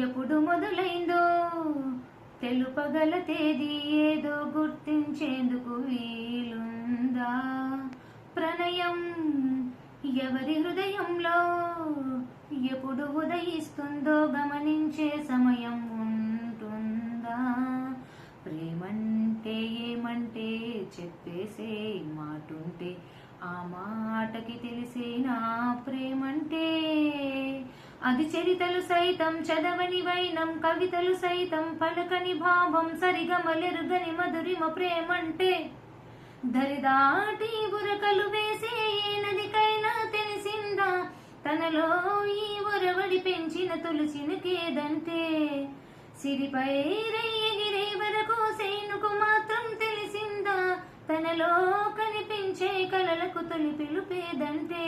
ఎప్పుడు మొదలైందో తెలుపగల తేదీ ఏదో గుర్తించేందుకు వీలుందా? ప్రణయం ఎవరి హృదయంలో ఎప్పుడు ఉదయిస్తుందో గమనించే సమయం ఉంటుందా? ప్రేమంటే ఏమంటే చెప్పేసే మాటుంటే ఆ మాటకి తెలిసేనా ప్రేమంటే? అది చరితలు సైతం చదవని వైనం, కవితలు సైతం పలకని భావం, సరిగమలెరుగని మధురిమ ప్రేమంటే. దరిదాటి ఉరకలు వేసే ఏ నదికైనా తెలిసిందా తనలో ఈ ఒరవడి పెంచిన తులసినకేదంటే? సిరిపై ఎగిరే వరకు సేనుకు మాత్రం తెలిసిందా తనలో కనిపించే కలలకు తొలి పిలుపేదంటే?